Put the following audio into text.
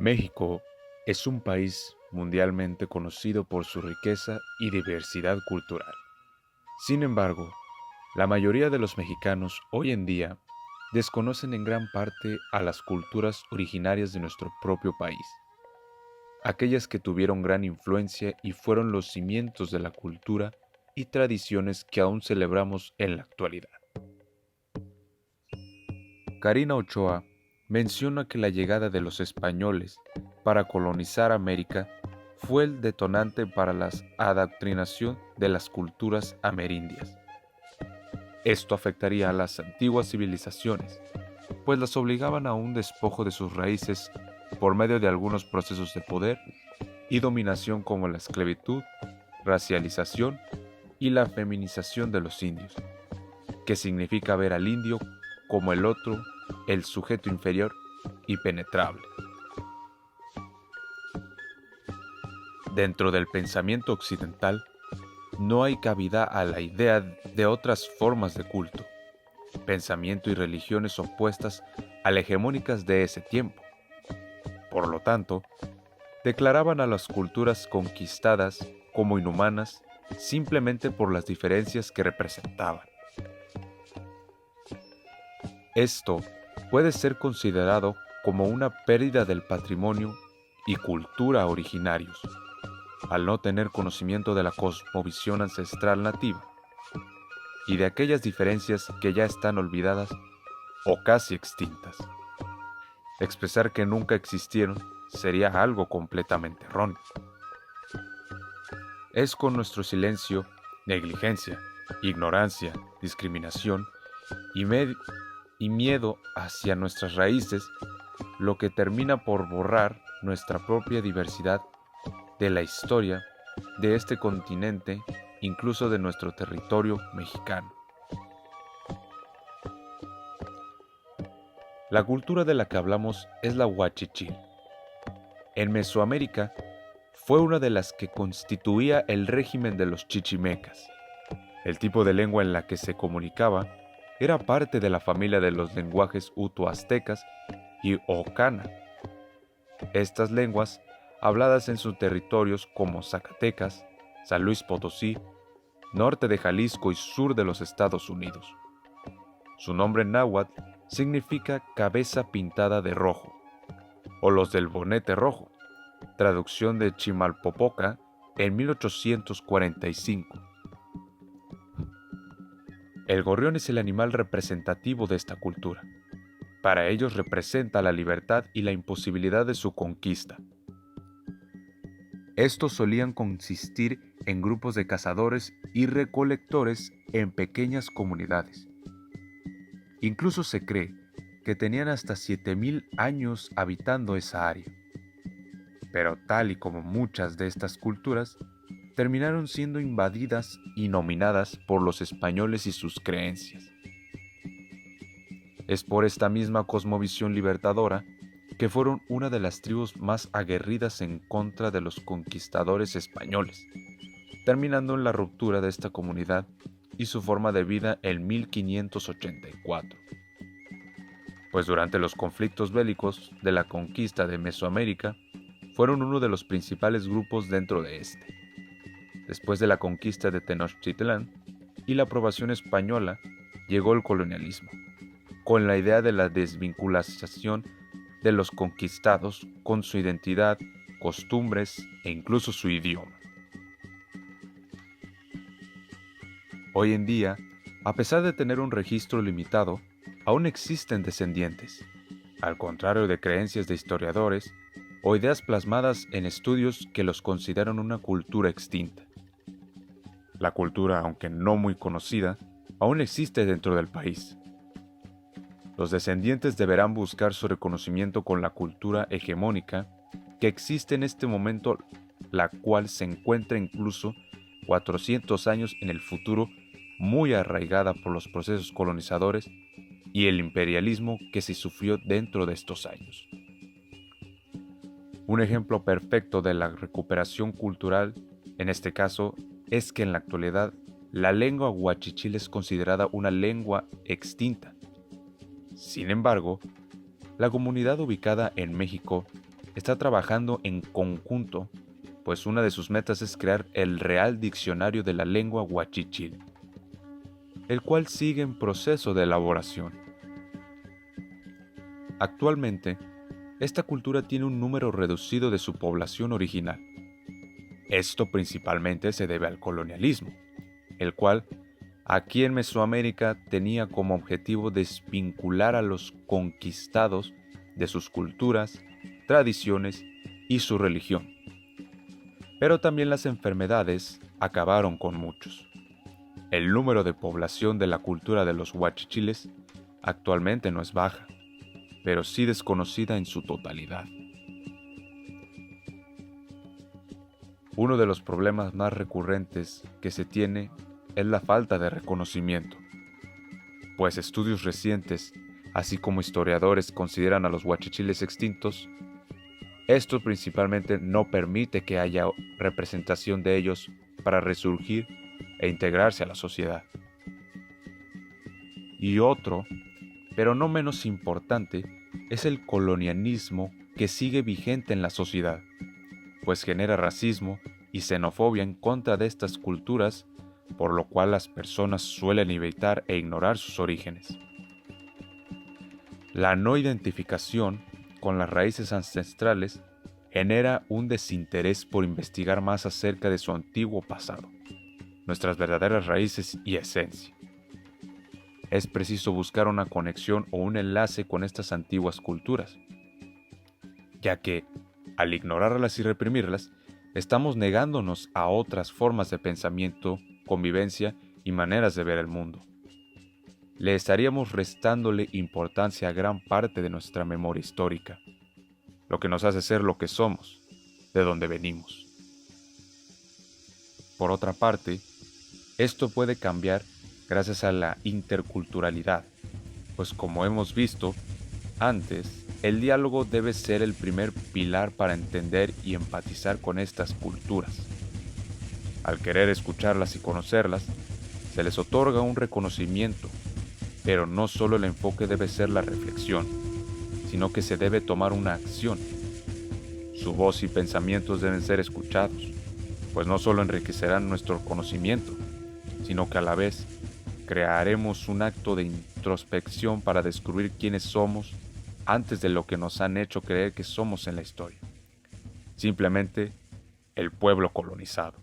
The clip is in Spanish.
México es un país mundialmente conocido por su riqueza y diversidad cultural. Sin embargo, la mayoría de los mexicanos hoy en día desconocen en gran parte a las culturas originarias de nuestro propio país, aquellas que tuvieron gran influencia y fueron los cimientos de la cultura y tradiciones que aún celebramos en la actualidad. Karina Ochoa menciona que la llegada de los españoles para colonizar América fue el detonante para la adoctrinación de las culturas amerindias. Esto afectaría a las antiguas civilizaciones, pues las obligaban a un despojo de sus raíces por medio de algunos procesos de poder y dominación como la esclavitud, racialización y la feminización de los indios, que significa ver al indio como el otro, el sujeto inferior y penetrable. Dentro del pensamiento occidental, no hay cabida a la idea de otras formas de culto, pensamiento y religiones opuestas a las hegemónicas de ese tiempo. Por lo tanto, declaraban a las culturas conquistadas como inhumanas simplemente por las diferencias que representaban. Esto puede ser considerado como una pérdida del patrimonio y cultura originarios, al no tener conocimiento de la cosmovisión ancestral nativa y de aquellas diferencias que ya están olvidadas o casi extintas. Expresar que nunca existieron sería algo completamente erróneo. Es con nuestro silencio, negligencia, ignorancia, discriminación y, y miedo hacia nuestras raíces lo que termina por borrar nuestra propia diversidad de la historia de este continente, incluso de nuestro territorio mexicano. La cultura de la que hablamos es la huachichil. En Mesoamérica fue una de las que constituía el régimen de los chichimecas. El tipo de lengua en la que se comunicaba era parte de la familia de los lenguajes uto-aztecas y ocana. Estas lenguas, habladas en sus territorios como Zacatecas, San Luis Potosí, norte de Jalisco y sur de los Estados Unidos. Su nombre en náhuatl significa cabeza pintada de rojo, o los del bonete rojo, traducción de Chimalpopoca en 1845. El gorrión es el animal representativo de esta cultura. Para ellos representa la libertad y la imposibilidad de su conquista. Estos solían consistir en grupos de cazadores y recolectores en pequeñas comunidades. Incluso se cree que tenían hasta 7000 años habitando esa área. Pero tal y como muchas de estas culturas, terminaron siendo invadidas y dominadas por los españoles y sus creencias. Es por esta misma cosmovisión libertadora que fueron una de las tribus más aguerridas en contra de los conquistadores españoles, terminando en la ruptura de esta comunidad y su forma de vida en 1584. Pues durante los conflictos bélicos de la conquista de Mesoamérica, fueron uno de los principales grupos dentro de este. Después de la conquista de Tenochtitlán y la aprobación española, llegó el colonialismo, con la idea de la desvinculación de los conquistados con su identidad, costumbres e incluso su idioma. Hoy en día, a pesar de tener un registro limitado, aún existen descendientes, al contrario de creencias de historiadores o ideas plasmadas en estudios que los consideran una cultura extinta. La cultura, aunque no muy conocida, aún existe dentro del país. Los descendientes deberán buscar su reconocimiento con la cultura hegemónica que existe en este momento, la cual se encuentra incluso 400 años en el futuro, muy arraigada por los procesos colonizadores y el imperialismo que se sufrió dentro de estos años. Un ejemplo perfecto de la recuperación cultural, en este caso, es que en la actualidad la lengua huachichil es considerada una lengua extinta. Sin embargo, la comunidad ubicada en México está trabajando en conjunto, pues una de sus metas es crear el Real Diccionario de la Lengua Huachichil, el cual sigue en proceso de elaboración. Actualmente, esta cultura tiene un número reducido de su población original. Esto principalmente se debe al colonialismo, el cual aquí en Mesoamérica tenía como objetivo desvincular a los conquistados de sus culturas, tradiciones y su religión. Pero también las enfermedades acabaron con muchos. El número de población de la cultura de los huachichiles actualmente no es baja, pero sí desconocida en su totalidad. Uno de los problemas más recurrentes que se tiene es la falta de reconocimiento, pues estudios recientes, así como historiadores consideran a los huachichiles extintos. Esto principalmente no permite que haya representación de ellos para resurgir e integrarse a la sociedad. Y otro, pero no menos importante, es el colonialismo que sigue vigente en la sociedad, pues genera racismo y xenofobia en contra de estas culturas, por lo cual las personas suelen evitar e ignorar sus orígenes. La no identificación con las raíces ancestrales genera un desinterés por investigar más acerca de su antiguo pasado, nuestras verdaderas raíces y esencia. Es preciso buscar una conexión o un enlace con estas antiguas culturas, ya que, al ignorarlas y reprimirlas, estamos negándonos a otras formas de pensamiento, convivencia y maneras de ver el mundo. Le estaríamos restándole importancia a gran parte de nuestra memoria histórica, lo que nos hace ser lo que somos, de donde venimos. Por otra parte, esto puede cambiar gracias a la interculturalidad, pues como hemos visto antes, el diálogo debe ser el primer pilar para entender y empatizar con estas culturas. Al querer escucharlas y conocerlas, se les otorga un reconocimiento, pero no solo el enfoque debe ser la reflexión, sino que se debe tomar una acción. Su voz y pensamientos deben ser escuchados, pues no solo enriquecerán nuestro conocimiento, sino que a la vez crearemos un acto de introspección para descubrir quiénes somos antes de lo que nos han hecho creer que somos en la historia. Simplemente el pueblo colonizado.